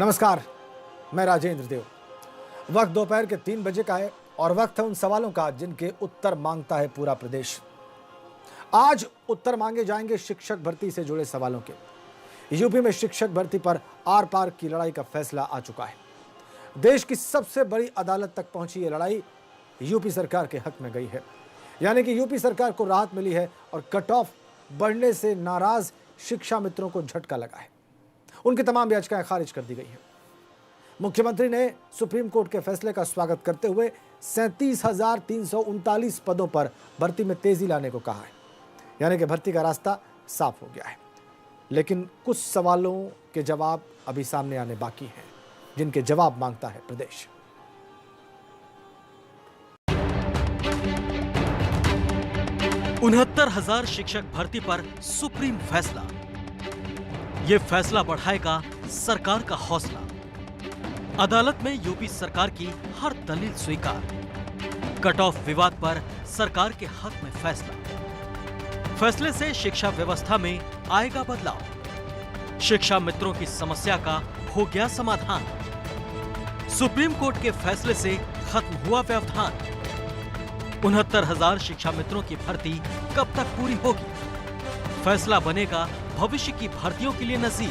नमस्कार, मैं राजेंद्र देव। वक्त दोपहर के 3 बजे का है और वक्त है उन सवालों का जिनके उत्तर मांगता है पूरा प्रदेश। आज उत्तर मांगे जाएंगे शिक्षक भर्ती से जुड़े सवालों के। यूपी में शिक्षक भर्ती पर आर पार की लड़ाई का फैसला आ चुका है। देश की सबसे बड़ी अदालत तक पहुंची ये लड़ाई यूपी सरकार के हक में गई है, यानी कि यूपी सरकार को राहत मिली है और कट ऑफ बढ़ने से नाराज शिक्षा मित्रों को झटका लगा है। उनकी तमाम याचिकाएं खारिज कर दी गई हैं। मुख्यमंत्री ने सुप्रीम कोर्ट के फैसले का स्वागत करते हुए 37,339 पदों पर भर्ती में तेजी लाने को कहा है, यानी कि भर्ती का रास्ता साफ हो गया है। लेकिन कुछ सवालों के जवाब अभी सामने आने बाकी हैं, जिनके जवाब मांगता है प्रदेश। उनहत्तर हजार शिक्षक भर्ती पर सुप्रीम फैसला। ये फैसला बढ़ाएगा सरकार का हौसला। अदालत में यूपी सरकार की हर दलील स्वीकार। कट ऑफ विवाद पर सरकार के हक में फैसला। फैसले से शिक्षा व्यवस्था में आएगा बदलाव। शिक्षा मित्रों की समस्या का हो गया समाधान। सुप्रीम कोर्ट के फैसले से खत्म हुआ व्यवधान। 69,000 शिक्षा मित्रों की भर्ती कब तक पूरी होगी? फैसला बनेगा भविष्य की भर्तियों के लिए नजीर।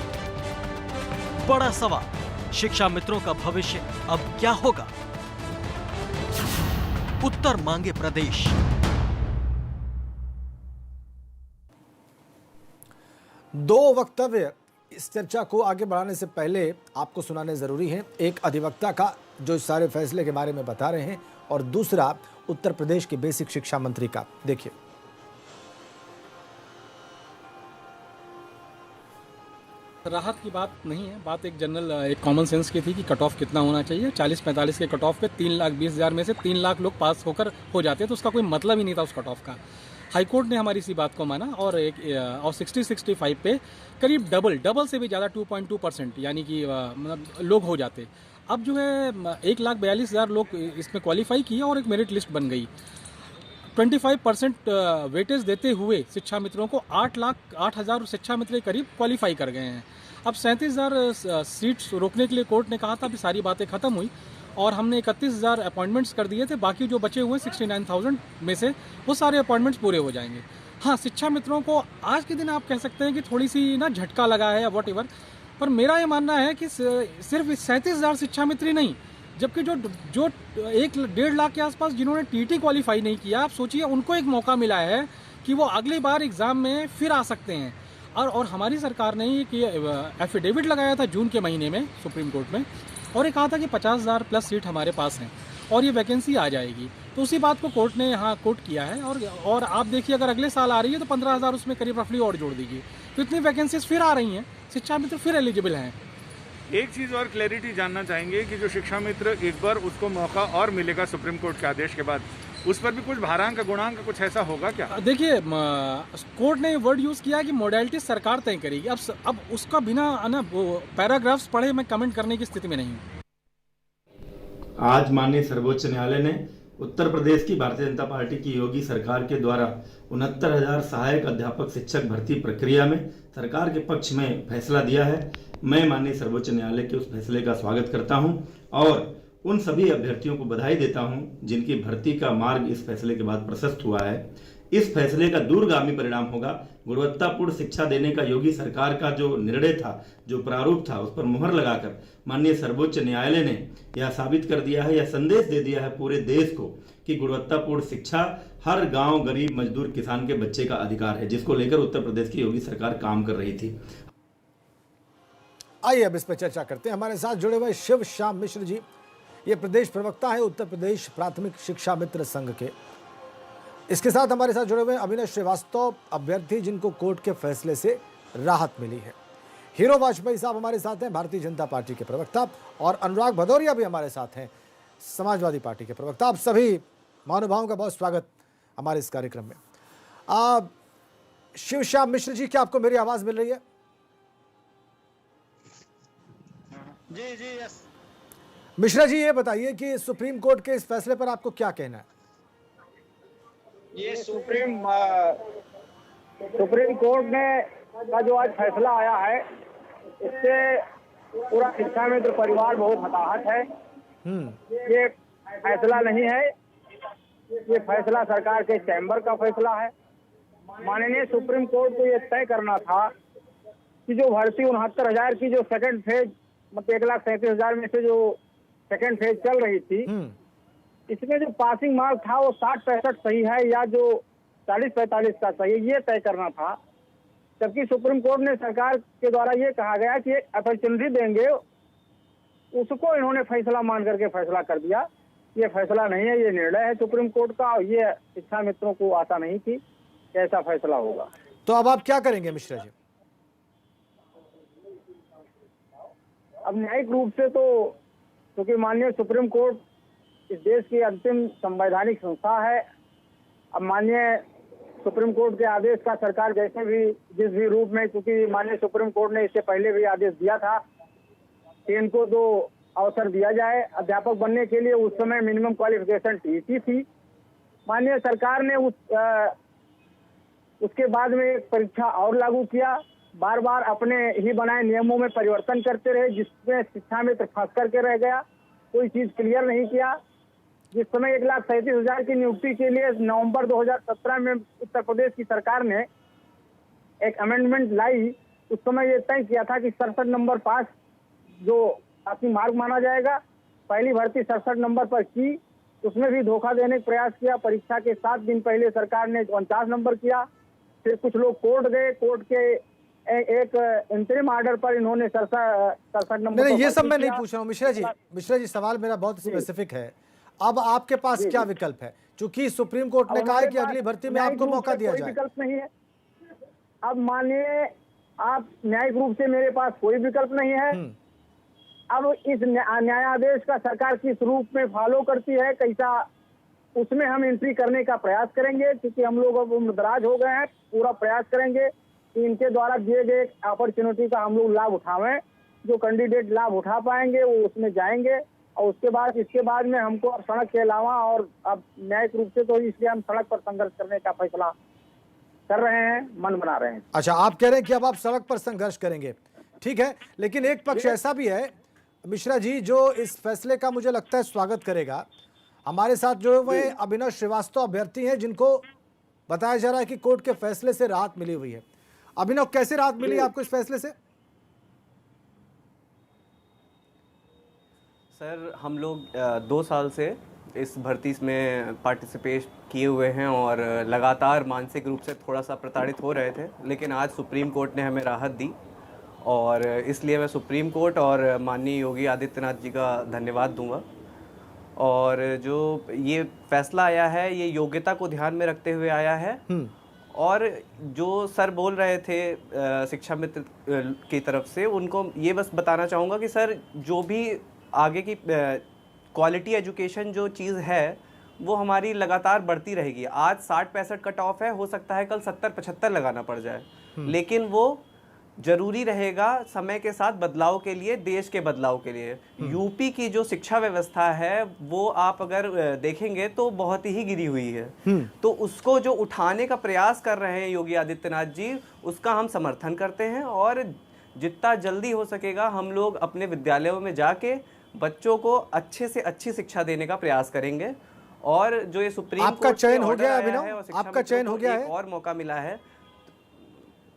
बड़ा सवाल, शिक्षा मित्रों का भविष्य अब क्या होगा? उत्तर मांगे प्रदेश। दो वक्तव्य इस चर्चा को आगे बढ़ाने से पहले आपको सुनाने जरूरी है। एक अधिवक्ता का जो इस सारे फैसले के बारे में बता रहे हैं, और दूसरा उत्तर प्रदेश के बेसिक शिक्षा मंत्री का। देखिए, राहत की बात नहीं है, बात एक जनरल एक कॉमन सेंस की थी कि कट ऑफ कितना होना चाहिए। 40-45 के कट ऑफ पे 3,20,000 में से 3 लाख लोग पास होकर हो जाते, तो उसका कोई मतलब ही नहीं था उस कट ऑफ का। हाईकोर्ट ने हमारी इसी बात को माना और 60-65 पे करीब डबल से भी ज़्यादा 2.2% यानी कि मतलब लोग हो जाते। अब जो है 1,42,000 लोग इसमें क्वालिफाई किए और एक मेरिट लिस्ट बन गई। 25% वेटेज देते हुए शिक्षा मित्रों को 8,08,000 शिक्षा मित्र करीब क्वालिफाई कर गए हैं। अब 37,000 सीट्स रोकने के लिए कोर्ट ने कहा था, अभी सारी बातें खत्म हुई और हमने 31,000 अपॉइंटमेंट्स कर दिए थे। बाकी जो बचे हुए 69,000 में से वो सारे अपॉइंटमेंट्स पूरे हो जाएंगे। हाँ, शिक्षा मित्रों को आज के दिन आप कह सकते हैं कि थोड़ी सी ना झटका लगा है या वॉट एवर, पर मेरा ये मानना है कि सिर्फ 37,000 शिक्षा मित्र ही नहीं, जबकि जो 1.5 लाख के आसपास जिन्होंने टीटी क्वालिफाई नहीं किया, आप सोचिए उनको एक मौका मिला है कि वो अगली बार एग्जाम में फिर आ सकते हैं। और हमारी सरकार ने कि एफिडेविट लगाया था जून के महीने में सुप्रीम कोर्ट में, और ये कहा था कि 50,000 प्लस सीट हमारे पास हैं और ये वैकेंसी आ जाएगी। तो उसी बात को कोर्ट ने यहाँ कोट किया है। और आप देखिए, अगर अगले साल आ रही है तो 15,000 उसमें करीब रफली और जोड़ दीजिए, तो इतनी वैकेंसीज फिर आ रही हैं, शिक्षा मित्र फिर एलिजिबल हैं। एक चीज़ और क्लैरिटी जानना चाहेंगे कि जो शिक्षा मित्र एक बार उसको मौका और मिलेगा सुप्रीम कोर्ट के आदेश के बाद, उस पर भी कुछ भारांक गुणांक कुछ ऐसा होगा क्या? देखिए, कोर्ट ने वर्ड यूज किया कि मोडेलिटी सरकार तय करेगी। अब उसका बिना ना पैराग्राफ्स पढ़े मैं कमेंट करने की स्थिति में नहीं हूँ। आज माननीय सर्वोच्च न्यायालय ने उत्तर प्रदेश की भारतीय जनता पार्टी की योगी सरकार के द्वारा 69,000 सहायक अध्यापक शिक्षक भर्ती प्रक्रिया में सरकार के पक्ष में फैसला दिया है। मैं माननीय सर्वोच्च न्यायालय के उस फैसले का स्वागत करता हूं और उन सभी अभ्यर्थियों को बधाई देता हूं जिनकी भर्ती का मार्ग इस फैसले के बाद प्रशस्त हुआ है। इस फैसले का दूरगामी परिणाम होगा गुणवत्तापूर्ण शिक्षा देने का योगी सरकार का जो निर्णय था, जो प्रारूप था, उस पर मुहर लगाकर माननीय सर्वोच्च न्यायालय ने यह साबित कर दिया है, यह संदेश दे दिया है पूरे देश को कि गुणवत्तापूर्ण शिक्षा हर गांव, गरीब, मजदूर, किसान के बच्चे का अधिकार है, जिसको लेकर उत्तर प्रदेश की योगी सरकार काम कर रही थी। आइए अब इस पर चर्चा करते हैं। हमारे साथ जुड़े हुए शिव श्याम मिश्र जी, ये प्रदेश प्रवक्ता है उत्तर प्रदेश प्राथमिक शिक्षा मित्र संघ के। इसके साथ हमारे साथ जुड़े हुए अभिनव श्रीवास्तव, अभ्यर्थी जिनको कोर्ट के फैसले से राहत मिली है। हीरो वाजपेयी साहब हमारे साथ हैं, भारतीय जनता पार्टी के प्रवक्ता, और अनुराग भदौरिया भी हमारे साथ हैं, समाजवादी पार्टी के प्रवक्ता। आप सभी महानुभावों का बहुत स्वागत हमारे इस कार्यक्रम में। शिव श्याम मिश्र जी, क्या आपको मेरी आवाज मिल रही है? जी जी, यस। मिश्रा जी, ये बताइए कि सुप्रीम कोर्ट के इस फैसले पर आपको क्या कहना है? ये सुप्रीम कोर्ट ने का जो आज फैसला आया है, इससे पूरा शिक्षा मित्र परिवार बहुत हताहत है। ये फैसला नहीं है, ये फैसला सरकार के चैम्बर का फैसला है। माननीय सुप्रीम कोर्ट को ये तय करना था कि जो भर्ती 69,000 की जो सेकंड फेज, मतलब 1,37,000 में से जो सेकंड फेज चल रही थी, इसमें जो पासिंग मार्क था वो 60-65 सही है या जो 40-45 का सही है, ये तय करना था। जबकि सुप्रीम कोर्ट ने सरकार के द्वारा ये कहा गया कि एक अपॉर्चुनिटी देंगे, उसको इन्होंने फैसला मान करके फैसला कर दिया। ये फैसला नहीं है, ये निर्णय है सुप्रीम कोर्ट का, और ये शिक्षा मित्रों को आशा नहीं थी कि ऐसा फैसला होगा। तो अब आप क्या करेंगे मिश्रा जी? अब न्यायिक रूप से तो, क्योंकि माननीय सुप्रीम कोर्ट इस देश की अंतिम संवैधानिक संस्था है, अब माननीय सुप्रीम कोर्ट के आदेश का सरकार जैसे भी जिस भी रूप में, क्योंकि माननीय सुप्रीम कोर्ट ने इससे पहले भी आदेश दिया था कि इनको 2 अवसर दिया जाए अध्यापक बनने के लिए। उस समय मिनिमम क्वालिफिकेशन टीईटी थी। माननीय सरकार ने उसके बाद में एक परीक्षा और लागू किया। बार बार अपने ही बनाए नियमों में परिवर्तन करते रहे, जिसमें शिक्षा मित्र फंस करके रह गया, कोई चीज क्लियर नहीं किया। जिस समय 1,37,000 की नियुक्ति के लिए नवंबर 2017 में उत्तर प्रदेश की सरकार ने एक अमेंडमेंट लाई, उस समय ये तय किया था कि 67 नंबर पास जो पासिंग मार्क माना जाएगा। पहली भर्ती 67 नंबर पर की, उसमें भी धोखा देने का प्रयास किया। परीक्षा के 7 दिन पहले सरकार ने 49 नंबर किया। फिर कुछ लोग कोर्ट गए, कोर्ट के एक इंतरिम आर्डर पर इन्होंने 67 नंबर। नहीं, ये सब मैं नहीं पूछ रहा हूँ मिश्रा जी, सवाल मेरा बहुत स्पेसिफिक है। अब आपके पास क्या विकल्प है? चूंकि सुप्रीम कोर्ट ने कहा है कि अगली भर्ती में आपको मौका दिया जाए। विकल्प नहीं है। अब मानिए आप, न्यायिक रूप से मेरे पास कोई विकल्प नहीं है। अब इस न्यायादेश का सरकार किस रूप में फॉलो करती है, कैसा, उसमें हम एंट्री करने का प्रयास करेंगे, क्योंकि हम लोग अब उम्रदराज हो गए हैं। पूरा प्रयास करेंगे कि इनके द्वारा दिए गए अपॉर्चुनिटी का हम लोग लाभ उठावें। जो कैंडिडेट लाभ उठा पाएंगे वो उसमें जाएंगे, और इसके बाद में हमको अब सड़क के अलावा, और अब न्यायिक रूप से तो इसलिए हम सड़क पर संघर्ष करने का फैसला कर रहे हैं, मन बना रहे हैं। अच्छा, आप कह रहे हैं कि अब आप सड़क पर संघर्ष करेंगे, ठीक है। लेकिन एक पक्ष ऐसा भी है मिश्रा जी जो इस फैसले का मुझे लगता है स्वागत करेगा। हमारे साथ जो वो अभिनव श्रीवास्तव अभ्यर्थी हैं, जिनको बताया जा रहा है कि कोर्ट के फैसले से राहत मिली हुई है। अभिनव, कैसे राहत मिली आपको इस फैसले से? सर, हम लोग 2 साल से इस भर्ती में पार्टिसिपेट किए हुए हैं और लगातार मानसिक रूप से थोड़ा सा प्रताड़ित हो रहे थे, लेकिन आज सुप्रीम कोर्ट ने हमें राहत दी, और इसलिए मैं सुप्रीम कोर्ट और माननीय योगी आदित्यनाथ जी का धन्यवाद दूंगा। और जो ये फैसला आया है, ये योग्यता को ध्यान में रखते हुए आया है। और जो सर बोल रहे थे शिक्षा मित्र की तरफ से, उनको ये बस बताना चाहूँगा कि सर, जो भी आगे की क्वालिटी एजुकेशन जो चीज़ है वो हमारी लगातार बढ़ती रहेगी। आज 60-65 कट ऑफ है, हो सकता है कल 70-75 लगाना पड़ जाए, लेकिन वो जरूरी रहेगा समय के साथ बदलाव के लिए, देश के बदलाव के लिए। यूपी की जो शिक्षा व्यवस्था है वो आप अगर देखेंगे तो बहुत ही गिरी हुई है। तो उसको जो उठाने का प्रयास कर रहे हैं योगी आदित्यनाथ जी, उसका हम समर्थन करते हैं, और जितना जल्दी हो सकेगा हम लोग अपने विद्यालयों में जाके बच्चों को अच्छे से अच्छी शिक्षा देने का प्रयास करेंगे। और जो ये सुप्रीम आपका चयन हो गया है अभिनव, अभिनव? आपका चयन हो गया है? और मौका मिला है।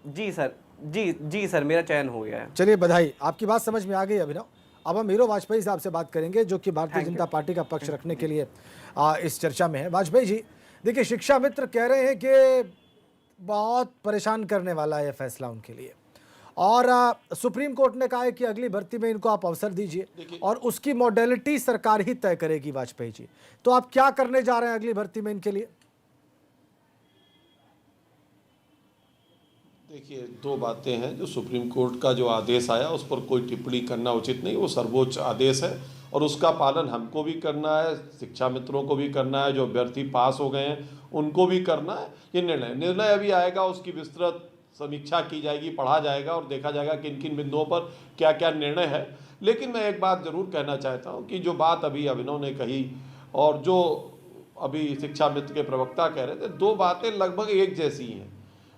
जी सर, जी सर, मेरा चयन हो गया है। चलिए, बधाई, आपकी बात समझ में आ गई अभिनव। अब हम हीरो वाजपेयी साहब से बात करेंगे, जो कि भारतीय जनता पार्टी का पक्ष रखने के लिए इस चर्चा में है। वाजपेयी जी, देखिए, शिक्षा मित्र कह रहे हैं कि बहुत परेशान करने वाला है यह फैसला उनके लिए, और सुप्रीम कोर्ट ने कहा है कि अगली भर्ती में इनको आप अवसर दीजिए, और उसकी मॉडलिटी सरकार ही तय करेगी। वाजपेयी जी, तो आप क्या करने जा रहे हैं अगली भर्ती में इनके लिए? देखिए, 2 बातें हैं। जो सुप्रीम कोर्ट का जो आदेश आया उस पर कोई टिप्पणी करना उचित नहीं, वो सर्वोच्च आदेश है और उसका पालन हमको भी करना है, शिक्षा मित्रों को भी करना है, जो अभ्यर्थी पास हो गए हैं उनको भी करना है। ये निर्णय अभी आएगा, उसकी विस्तृत समीक्षा की जाएगी, पढ़ा जाएगा और देखा जाएगा किन किन बिंदुओं पर क्या क्या निर्णय है। लेकिन मैं एक बात जरूर कहना चाहता हूँ कि जो बात अभी अभिनव ने कही और जो अभी शिक्षा मित्र के प्रवक्ता कह रहे थे, 2 बातें लगभग एक जैसी हैं।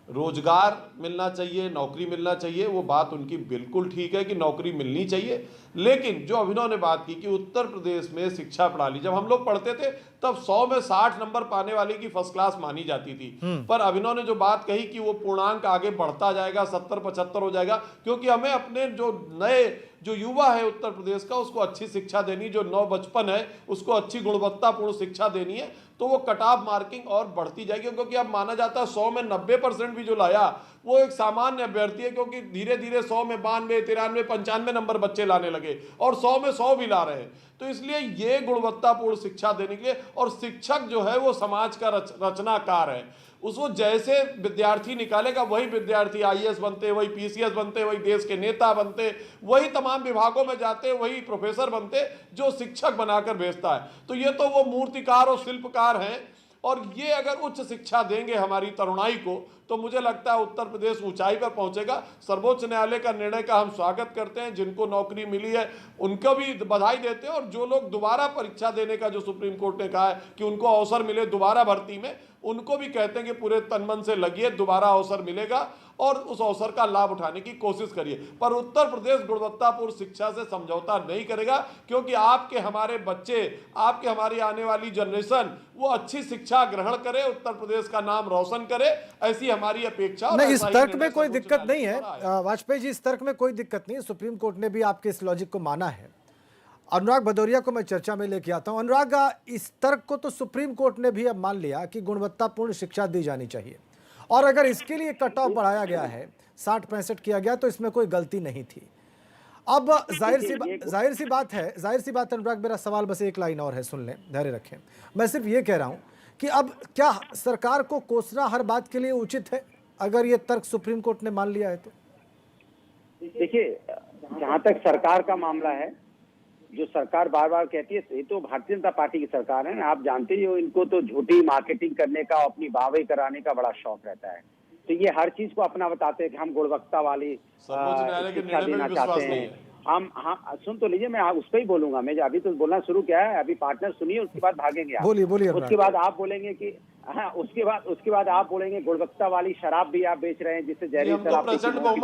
रोजगार मिलना चाहिए, नौकरी मिलना चाहिए, वो बात उनकी बिल्कुल ठीक है कि नौकरी मिलनी चाहिए। लेकिन जो अभिनव ने बात की कि उत्तर प्रदेश में शिक्षा प्रणाली, जब हम लोग पढ़ते थे तब 100 में 60 नंबर पाने वाले की फर्स्ट क्लास मानी जाती थी, पर अभिनव ने जो बात कही कि वो पूर्णांक आगे बढ़ता जाएगा, 70-75 हो जाएगा, क्योंकि हमें अपने जो युवा है उत्तर प्रदेश का उसको अच्छी शिक्षा देनी, जो नव बचपन है उसको अच्छी गुणवत्तापूर्ण शिक्षा देनी है, तो वो कट ऑफ मार्किंग और बढ़ती जाएगी। क्योंकि अब माना जाता है 100 में 90% भी जो लाया वो एक सामान्य अभ्यर्थी है, क्योंकि धीरे धीरे 100 में 92, 93, 95 नंबर बच्चे लाने लगे और 100 में 100 भी ला रहे हैं। तो इसलिए ये गुणवत्तापूर्ण शिक्षा देने के लिए, और शिक्षक जो है वो समाज का रचनाकार है, उसको जैसे विद्यार्थी निकालेगा वही विद्यार्थी आईएएस बनते, वही पीसीएस बनते, वही देश के नेता बनते, वही तमाम विभागों में जाते, वही प्रोफेसर बनते जो शिक्षक बनाकर भेजता है। तो ये तो वो मूर्तिकार और शिल्पकार हैं, और ये अगर उच्च शिक्षा देंगे हमारी तरुणाई को तो मुझे लगता है उत्तर प्रदेश ऊंचाई पर पहुंचेगा। सर्वोच्च न्यायालय का निर्णय का हम स्वागत करते हैं, जिनको नौकरी मिली है उनको भी बधाई देते हैं, और जो लोग दोबारा परीक्षा देने का जो सुप्रीम कोर्ट ने कहा है कि उनको अवसर मिले दोबारा भर्ती में, उनको भी कहते हैं कि पूरे तन मन से लगिए, दोबारा अवसर मिलेगा और उस अवसर का लाभ उठाने की कोशिश करिए। पर उत्तर प्रदेश गुणवत्तापूर्ण शिक्षा से समझौता नहीं करेगा, क्योंकि आपके हमारे बच्चे, आपके हमारी आने वाली जनरेशन वो अच्छी शिक्षा ग्रहण करे, उत्तर प्रदेश का नाम रोशन करे, ऐसी हमारी अपेक्षा। नहीं, इस तर्क में कोई दिक्कत नहीं है वाजपेयी जी, इस तर्क में कोई दिक्कत नहीं है। सुप्रीम कोर्ट ने भी आपके इस लॉजिक को माना है। अनुराग भदौरिया को मैं चर्चा में लेके आता हूं। अनुराग, इस तर्क को तो सुप्रीम कोर्ट ने भी अब मान लिया कि गुणवत्तापूर्ण शिक्षा दी जानी चाहिए, और अगर इसके लिए कट ऑफ बढ़ाया गया है, 60-65 किया गया, तो इसमें कोई गलती नहीं थी। अब जाहिर सी बात है अनुराग, मेरा सवाल बस एक लाइन और है, सुन लें, धैर्य रखें। मैं सिर्फ ये कह रहा हूं कि अब क्या सरकार को कोसना हर बात के लिए उचित है, अगर ये तर्क सुप्रीम कोर्ट ने मान लिया है तो? देखिए, जहां तक सरकार का मामला है, जो सरकार बार बार कहती है, ये तो भारतीय जनता पार्टी की सरकार है ना, आप जानते ही हो, इनको तो झूठी मार्केटिंग करने का, अपनी वाहवाही कराने का बड़ा शौक रहता है। तो ये हर चीज को अपना बताते हैं कि हम गुणवत्ता वाली शिक्षा देना चाहते हैं। हम सुन तो लीजिए, मैं उस पर ही बोलूंगा। मैं अभी तो बोलना शुरू किया है, अभी पार्टनर सुनिए, उसके बाद भागेंगे आप। बोलिए। उसके बाद आप बोलेंगे कि हाँ, उसके बाद आप बोलेंगे गुणवत्ता वाली शराब भी आप बेच रहे हैं, जिससे जहरीली शराब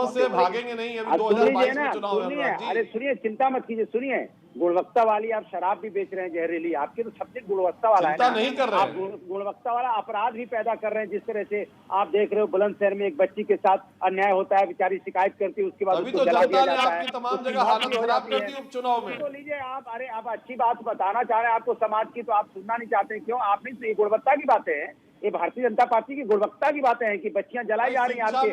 से भागेंगे नहीं, अभी 2022 में चुनाव है। अरे सुनिए, चिंता मत कीजिए, सुनिए, गुणवत्ता वाली आप शराब भी बेच रहे हैं, जहरीली। आपके तो सब्जेक्ट गुणवत्ता वाला है ना, नहीं कर रहे आप गुणवत्ता वाला अपराध भी पैदा कर रहे हैं। जिस तरह से आप देख रहे हो, बुलंदशहर में एक बच्ची के साथ अन्याय होता है, बेचारी शिकायत करती है, उसके बाद उसको जला दिया जाता है। तमाम जगह हालत खराब करती है उपचुनाव में। तो लीजिए आप, अरे आप अच्छी बात बताना चाह रहे हैं आपको समाज की, तो आप सुनना नहीं चाहते, क्यों? आप नहीं, ये गुणवत्ता की बातें हैं, ये भारतीय जनता पार्टी की गुणवत्ता की बातें हैं कि बच्चियां जलाई जा रही हैं आपकी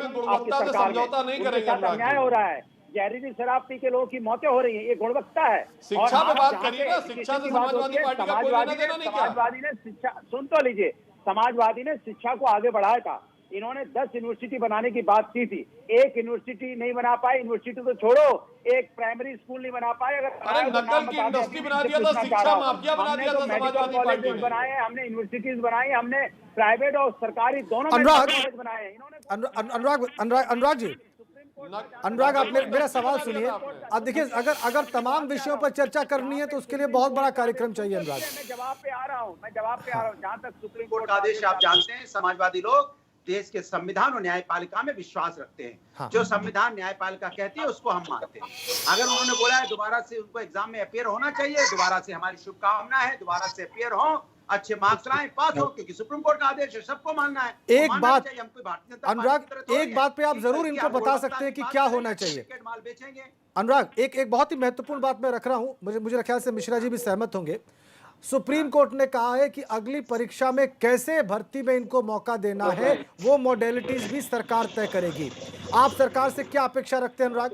सरकार में, उनके साथ अन्याय हो रहा है, जहरीली शराब पी के लोगों की मौतें हो रही हैं, ये गुणवत्ता है। शिक्षा पे बात करिए ना, शिक्षा से समाजवादी पार्टी का कोई लेना देना नहीं। समाजवादी ने शिक्षा, सुन तो लीजिए, समाजवादी ने शिक्षा को आगे बढ़ाया था। इन्होंने 10 यूनिवर्सिटी बनाने की बात की थी, एक यूनिवर्सिटी नहीं बना पाए। यूनिवर्सिटी तो छोड़ो, एक प्राइमरी स्कूल नहीं बना पाए। अगर नकल की इंडस्ट्री बना दिया था, शिक्षा माफिया बना दिया था समाजवादी पार्टी ने। बनाए, हमने यूनिवर्सिटीज बनाई, हमने प्राइवेट और सरकारी दोनों अनुराग बनाए हैं इन्होंने। अनुराग, आप मेरा सवाल सुनिए। अब देखिए, अगर तमाम विषयों पर चर्चा करनी है तो उसके लिए बहुत बड़ा कार्यक्रम चाहिए। अनुराग, मैं जवाब पे आ रहा हूँ। जहाँ तक सुप्रीम कोर्ट का आदेश, आप जानते हैं, समाजवादी लोग देश के संविधान और न्यायपालिका में विश्वास रखते हैं। हाँ। जो संविधान न्यायपालिका कहती है उसको हम मानते हैं। अगर उन्होंने बोला है दोबारा से उनको एग्जाम में अपियर होना चाहिए, दोबारा से हमारी शुभकामना है, दोबारा से अपियर हो, अच्छे मार्क्स लाएं, पास हो, क्योंकि सुप्रीम कोर्ट का आदेश है, सबको मानना है। एक बात अनुराग, एक बात पे आप जरूर इनको बता सकते हैं कि क्या होना चाहिए। माल बेचेंगे। अनुराग, एक बहुत ही महत्वपूर्ण बात मैं रख रहा हूं, मुझे ख्याल से मिश्रा जी भी सहमत होंगे। सुप्रीम कोर्ट ने कहा है कि अगली परीक्षा में कैसे भर्ती में इनको मौका देना है, वो मॉडलिटीज भी सरकार तय करेगी। आप सरकार से क्या अपेक्षा रखते हैं अनुराग?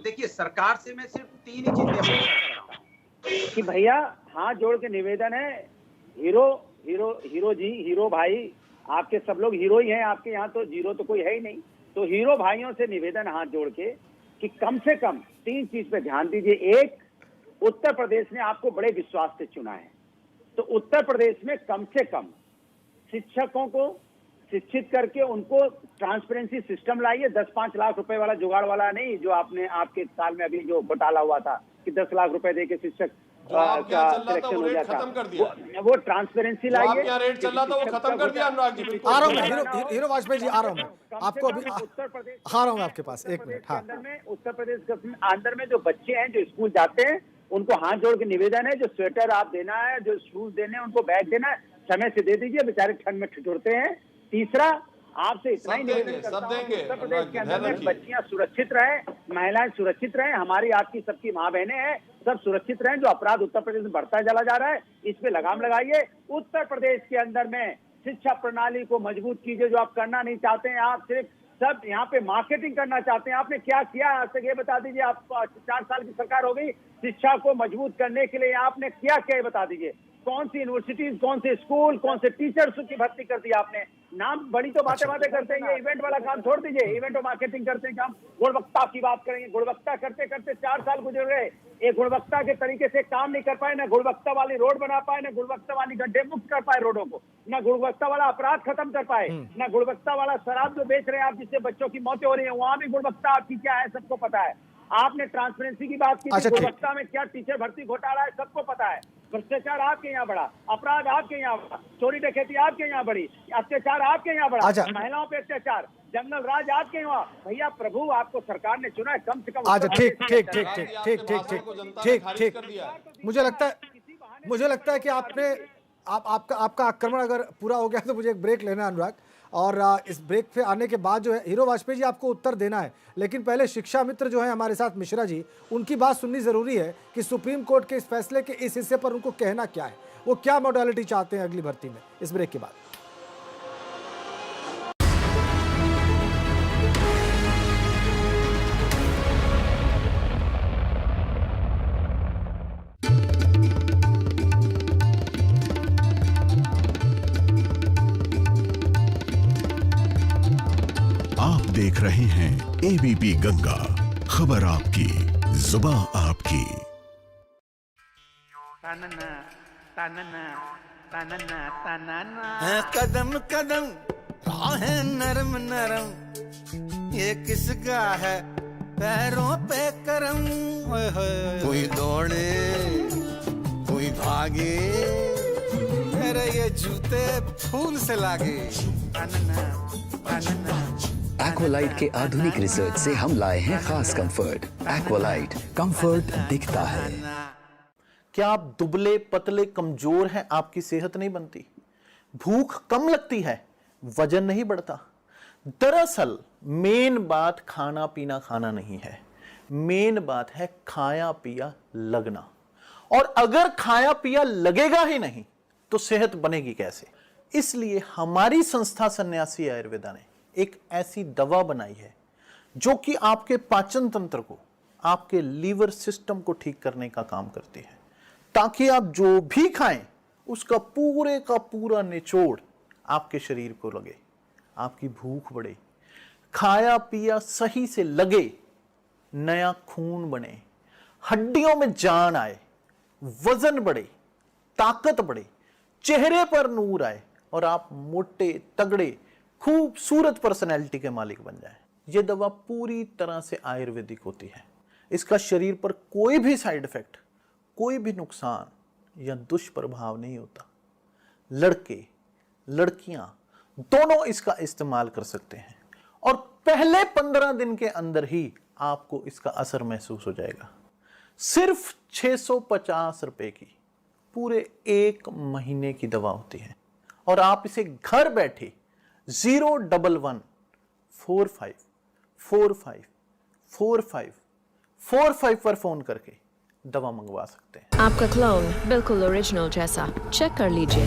देखिए, सरकार से मैं सिर्फ 3 ही चीजें अपेक्षा करता हूँ कि भैया हाथ जोड़ के निवेदन है, हीरो भाई, आपके सब लोग हीरो ही हैं, आपके यहाँ तो जीरो तो कोई है ही नहीं। तो हीरो भाइयों से निवेदन हाथ जोड़ के कि कम से कम 3 चीज पे ध्यान दीजिए। एक, उत्तर प्रदेश ने आपको बड़े विश्वास से चुना है, तो उत्तर प्रदेश में कम से कम शिक्षकों को शिक्षित करके उनको ट्रांसपेरेंसी सिस्टम लाइए। 10-5 लाख रुपए वाला जुगाड़ वाला नहीं, जो आपने आपके साल में अभी जो घोटाला हुआ था कि 10 लाख रुपए दे के शिक्षक जो आपके यहाँ चल रहा था सिलेक्शन वो हो रेट गया खत्म कर दिया। वो ट्रांसपेरेंसी जो लाइए। आपके यहाँ रेट चल रहा था वो खत्म कर दिया अनुराग जी, बिल्कुल। आ रहा हूँ मैं, हीरो वाजपेयी जी, आ रहा हूँ मैं आपको अभी उत्तर प्रदेश आ रहा हूँ आपके पास, एक मिनट। हाँ, अंदर में उत्तर प्रदेश के अंदर में जो बच्चे हैं जो स्कूल जाते हैं उनको हाथ जोड़ के निवेदन है, जो स्वेटर आप देना है, जो शूज देने हैं, उनको बैग देना है, समय से दे दीजिए, बेचारे ठंड में ठिठुरते हैं। तीसरा, आपसे इतना ही निवेदन करता हूं कि उत्तर प्रदेश के अंदर में बच्चियां सुरक्षित रहें, महिलाएं सुरक्षित रहें, हमारी आपकी सबकी माँ बहनें हैं, सब सुरक्षित रहें। जो अपराध उत्तर प्रदेश में बढ़ता चला जा रहा है, इस पे लगाम लगाइए। उत्तर प्रदेश के अंदर में शिक्षा प्रणाली को मजबूत कीजिए। जो आप करना नहीं चाहते हैं, आप सिर्फ सब यहाँ पे मार्केटिंग करना चाहते हैं। आपने क्या किया आज तक ये बता दीजिए। आप 4 साल की सरकार हो गई, शिक्षा को मजबूत करने के लिए आपने क्या क्या ये बता दीजिए। कौन सी यूनिवर्सिटीज, कौन से स्कूल, कौन से टीचर्स की भर्ती कर दी आपने। नाम बड़ी तो बातें करते हैं, ये इवेंट वाला काम छोड़ दीजिए। इवेंट और मार्केटिंग करते हैं काम, गुणवत्ता की बात करेंगे। गुणवत्ता करते करते 4 साल गुजर गए, एक गुणवत्ता के तरीके से काम नहीं कर पाए, ना गुणवत्ता वाली रोड बना पाए, ना गुणवत्ता वाली गड्ढे मुक्त कर पाए रोडों को, ना गुणवत्ता वाला अपराध खत्म कर पाए, ना गुणवत्ता वाला शराब जो बेच रहे हैं आप, जिससे बच्चों की मौतें हो रही है, वहां भी गुणवत्ता आपकी क्या है सबको पता है। आपने ट्रांसपेरेंसी की बात की, गुणवत्ता में क्या टीचर भर्ती घोटाला है सबको पता है। भ्रष्टाचार आपके यहाँ बढ़ा, अपराध आपके यहाँ बढ़ा, चोरी डकैती आपके यहाँ बढ़ी, अत्याचार आपके यहाँ बढ़ा, महिलाओं पे अत्याचार, जंगल राज आपके यहाँ। भैया प्रभु, आपको सरकार ने चुना है, कम से कम। अच्छा, ठीक। मुझे लगता है कि आपका आक्रमण अगर पूरा हो गया तो मुझे एक ब्रेक लेना है अनुराग, और इस ब्रेक पे आने के बाद जो है हीरो वाजपेयी जी आपको उत्तर देना है, लेकिन पहले शिक्षा मित्र जो है हमारे साथ मिश्रा जी, उनकी बात सुननी जरूरी है कि सुप्रीम कोर्ट के इस फैसले के इस हिस्से पर उनको कहना क्या है, वो क्या मॉडलिटी चाहते हैं अगली भर्ती में, इस ब्रेक के बाद। आप देख रहे हैं एबीपी गंगा, खबर आपकी, जुबां आपकी। कदम कदम राहें नरम नरम, ये किसका है पैरों पे करम। कोई दौड़े कोई भागे, मेरे ये जूते फूल से लागे। एक्वालाइट के आधुनिक रिसर्च से हम लाए हैं खास कंफर्ट। एक्वालाइट, कंफर्ट दिखता है। क्या आप दुबले पतले कमजोर हैं, आपकी सेहत नहीं बनती, भूख कम लगती है, वजन नहीं बढ़ता? दरअसल मेन बात खाना पीना खाना नहीं है, मेन बात है खाया पिया लगना। और अगर खाया पिया लगेगा ही नहीं तो सेहत बनेगी कैसे? इसलिए हमारी संस्था सन्यासी आयुर्वेदा ने एक ऐसी दवा बनाई है जो कि आपके पाचन तंत्र को, आपके लीवर सिस्टम को ठीक करने का काम करती है, ताकि आप जो भी खाएं उसका पूरे का पूरा निचोड़ आपके शरीर को लगे, आपकी भूख बढ़े, खाया पिया सही से लगे, नया खून बने, हड्डियों में जान आए, वजन बढ़े, ताकत बढ़े, चेहरे पर नूर आए और आप मोटे तगड़े खूबसूरत पर्सनैलिटी के मालिक बन जाएं। यह दवा पूरी तरह से आयुर्वेदिक होती है। इसका शरीर पर कोई भी साइड इफेक्ट, कोई भी नुकसान या दुष्प्रभाव नहीं होता। लड़के लड़कियां दोनों इसका इस्तेमाल कर सकते हैं और पहले 15 दिन के अंदर ही आपको इसका असर महसूस हो जाएगा। सिर्फ 650 रुपए की पूरे 1 महीने की दवा होती है और आप इसे घर बैठे 01145454545 पर फोन करके दवा मंगवा सकते हैं। आपका क्लोन बिल्कुल ओरिजिनल जैसा, चेक कर लीजिए।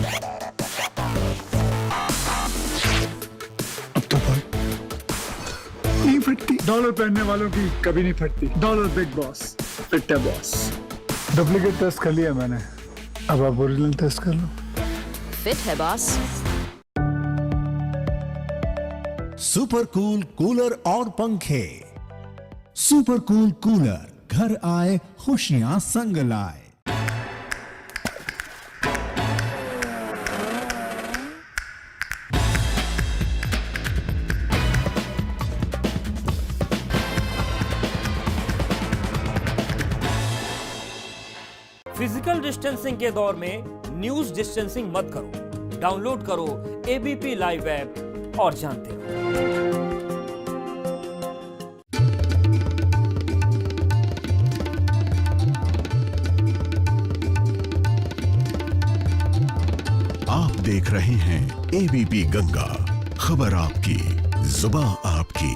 अब तो नहीं फटती। डॉलर पहनने वालों की कभी नहीं फटती। डॉलर बिग बॉस, फिट है बॉस। डुप्लीकेट टेस्ट कर लिया मैंने, अब आप ओरिजिनल टेस्ट कर लो। फिट है बॉस। सुपर कूल कूलर और पंखे। सुपर कूल कूलर, घर आए खुशियां संग लाए। फिजिकल डिस्टेंसिंग के दौर में न्यूज डिस्टेंसिंग मत करो। डाउनलोड करो एबीपी लाइव ऐप और जानते रहो। आप देख रहे हैं एबीपी गंगा, खबर आपकी, जुबान आपकी।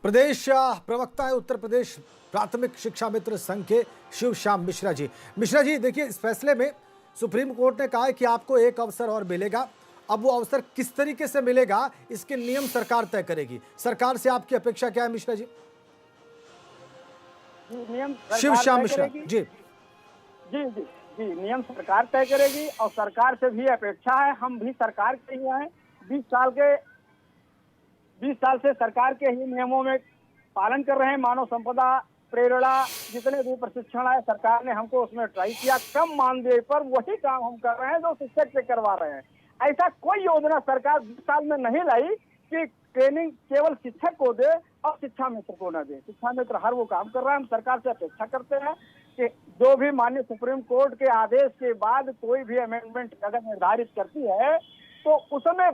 प्रदेश प्रवक्ता है उत्तर प्रदेश प्राथमिक शिक्षा मित्र संघ के शिव श्याम मिश्रा जी। मिश्रा जी, देखिए, इस फैसले में सुप्रीम कोर्ट ने कहा है कि आपको एक अवसर और मिलेगा। अब वो अवसर किस तरीके से मिलेगा, इसके नियम सरकार तय करेगी। सरकार से आपकी अपेक्षा क्या है मिश्रा जी? नियम शिव श्याम मिश्रा जी। जी जी जी, नियम सरकार तय करेगी और सरकार से भी अपेक्षा है, हम भी सरकार के ही हैं। 20 साल से सरकार के ही नियमों में पालन कर रहे हैं। मानव संपदा, प्रेरणा, जितने भी प्रशिक्षण है सरकार ने हमको उसमें ट्राई किया। कम मानदेय पर वही काम हम कर रहे हैं जो शिक्षक से करवा रहे हैं। ऐसा कोई योजना सरकार 20 साल में नहीं लाई कि ट्रेनिंग केवल शिक्षक को दे और शिक्षा मित्र को न दे। शिक्षा मित्र हर वो काम कर रहा है। हम सरकार से अपेक्षा करते हैं कि जो भी माननीय सुप्रीम कोर्ट के आदेश के बाद कोई भी अमेंडमेंट अगर निर्धारित करती है तो उसमें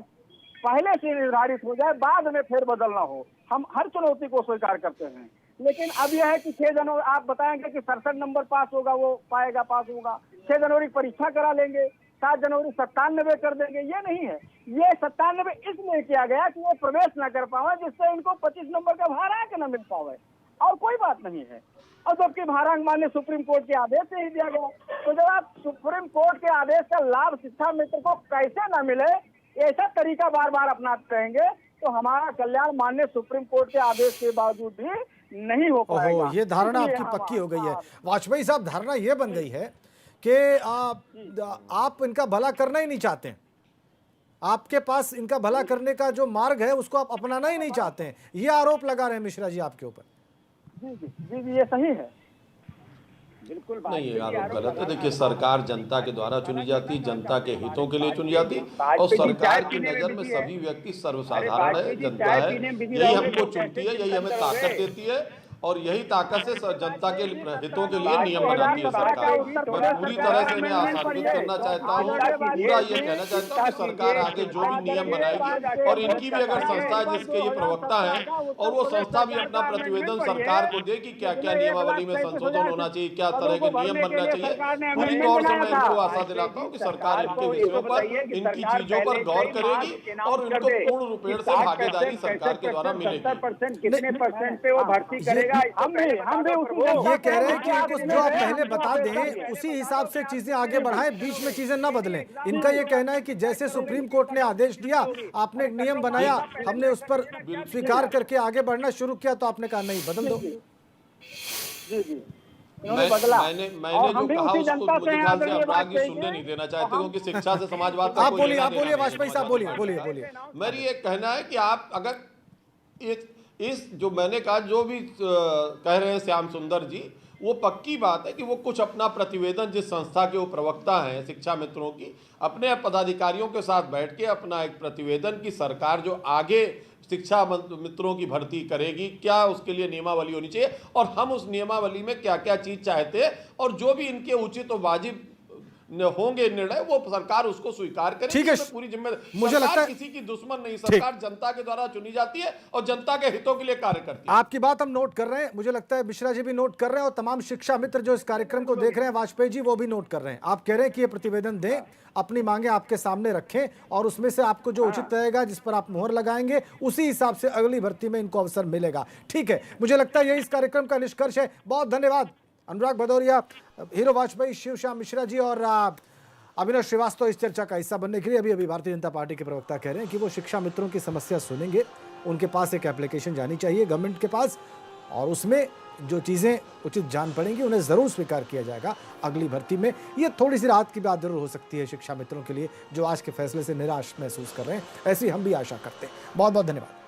पहले से निर्धारित हो जाए, बाद में फिर बदल ना हो। हम हर चुनौती को स्वीकार करते हैं। लेकिन अब यह है कि 6 जनवरी आप बताएंगे कि 67 नंबर पास होगा, वो पाएगा, पास होगा। 6 जनवरी परीक्षा करा लेंगे, 7 जनवरी 97 कर देंगे। ये नहीं है। ये 97 इसलिए किया गया कि वो प्रवेश न कर पावे, जिससे इनको 25 नंबर का भारांक न मिल पावे, और कोई बात नहीं है। और जबकि भारांक मान्य सुप्रीम कोर्ट के आदेश से ही दिया गया, तो जब आप सुप्रीम कोर्ट के आदेश का लाभ शिक्षा मित्र को कैसे न मिले, ऐसा तरीका बार बार अपनाते रहेंगे तो हमारा कल्याण माननीय सुप्रीम कोर्ट के आदेश के बावजूद भी नहीं हो पाएगा। ये धारणा आपकी पक्की हो गई है वाजपेयी साहब। धारणा ये बन गई है कि आप इनका भला करना ही नहीं चाहते हैं। आपके पास इनका भला करने का जो मार्ग है उसको आप अपनाना ही नहीं चाहते हैं। ये आरोप लगा रहे हैं मिश्रा जी आपके ऊपर। जी, ये सही है। बिल्कुल नहीं, ये आरोप गलत है। देखिए, सरकार जनता के द्वारा चुनी जाती, जनता के हितों के लिए चुनी जाती, और सरकार की नज़र में सभी व्यक्ति सर्वसाधारण है, जनता है। यही हमको चुनती है, यही हमें ताकत देती है, और यही ताकत से जनता के हितों के लिए नियम बनाती है सरकार। मैं पूरी तरह से इन्हें आसान्वित करना चाहता हूँ, पूरा ये कहना चाहता हूँ कि सरकार आगे जो भी नियम बनाएगी, और इनकी भी अगर संस्था है जिसके ये प्रवक्ता है, और वो संस्था भी अपना प्रतिवेदन सरकार को दे कि क्या क्या नियमावली में संशोधन होना चाहिए, क्या तरह के नियम बनना चाहिए। पूरी तौर से मैं इनको आशा दिलाता हूँ कि सरकार इनके विषयों पर, इनकी चीजों पर गौर करेगी और इनको पूर्ण रूपेण से भागीदारी सरकार के द्वारा मिलेगी। कितने % पे वो भर्ती करेगा, हम भी ये कह रहे हैं कि इनको जो आप पहले बता दें उसी हिसाब से चीजें आगे बढ़ाएं, बीच में चीजें ना बदलें। इनका ये कहना है कि जैसे सुप्रीम कोर्ट ने आदेश दिया, आपने एक नियम बनाया, हमने उस पर स्वीकार करके आगे बढ़ना शुरू किया, तो आपने कहा नहीं, बदल दो। मैंने जो कहा उसको मुझे ख्याल से अपराध सुनने नहीं देना चाहते, क्योंकि शिक्षा से समाजवाद का आप बोलिए वाजपेयी साहब, बोलिए। मेरी ये कहना है कि आप अगर इस जो मैंने कहा, जो भी कह रहे हैं श्याम सुंदर जी, वो पक्की बात है कि वो कुछ अपना प्रतिवेदन, जिस संस्था के वो प्रवक्ता हैं शिक्षा मित्रों की, अपने पदाधिकारियों के साथ बैठ के अपना एक प्रतिवेदन की सरकार जो आगे शिक्षा मित्रों की भर्ती करेगी, क्या उसके लिए नियमावली होनी चाहिए, और हम उस नियमावली में क्या क्या चीज चाहते हैं, और जो भी इनके उचित और वाजिब होंगे निर्णय, वो सरकार उसको स्वीकार करे। ठीक है, पूरी जिम्मेदारी। मुझे लगता है किसी की दुश्मन नहीं, सरकार जनता के द्वारा चुनी जाती है और जनता के हितों के लिए कार्य करती है। आपकी बात हम नोट कर रहे हैं, मुझे लगता है मिश्रा जी भी नोट कर रहे हैं, और तमाम शिक्षा मित्र जो इस कार्यक्रम को देख रहे हैं, वाजपेयी जी, वो भी नोट कर रहे हैं। आप कह रहे हैं कि ये प्रतिवेदन दें, अपनी मांगे आपके सामने रखें, और उसमें से आपको जो उचित रहेगा, जिस पर आप मोहर लगाएंगे, उसी हिसाब से अगली भर्ती में इनको अवसर मिलेगा। ठीक है, मुझे लगता है यही इस कार्यक्रम का निष्कर्ष है। बहुत धन्यवाद अनुराग भदौरिया, हीरो वाजपेयी, शिव श्याम मिश्रा जी और अभिनव श्रीवास्तव इस चर्चा का हिस्सा बनने के लिए। अभी भारतीय जनता पार्टी के प्रवक्ता कह रहे हैं कि वो शिक्षा मित्रों की समस्या सुनेंगे, उनके पास एक एप्लीकेशन जानी चाहिए गवर्नमेंट के पास, और उसमें जो चीज़ें उचित जान पड़ेंगी उन्हें ज़रूर स्वीकार किया जाएगा अगली भर्ती में। ये थोड़ी सी राहत की बात जरूर हो सकती है शिक्षा मित्रों के लिए, जो आज के फैसले से निराश महसूस कर रहे हैं। ऐसी हम भी आशा करते हैं। बहुत बहुत धन्यवाद।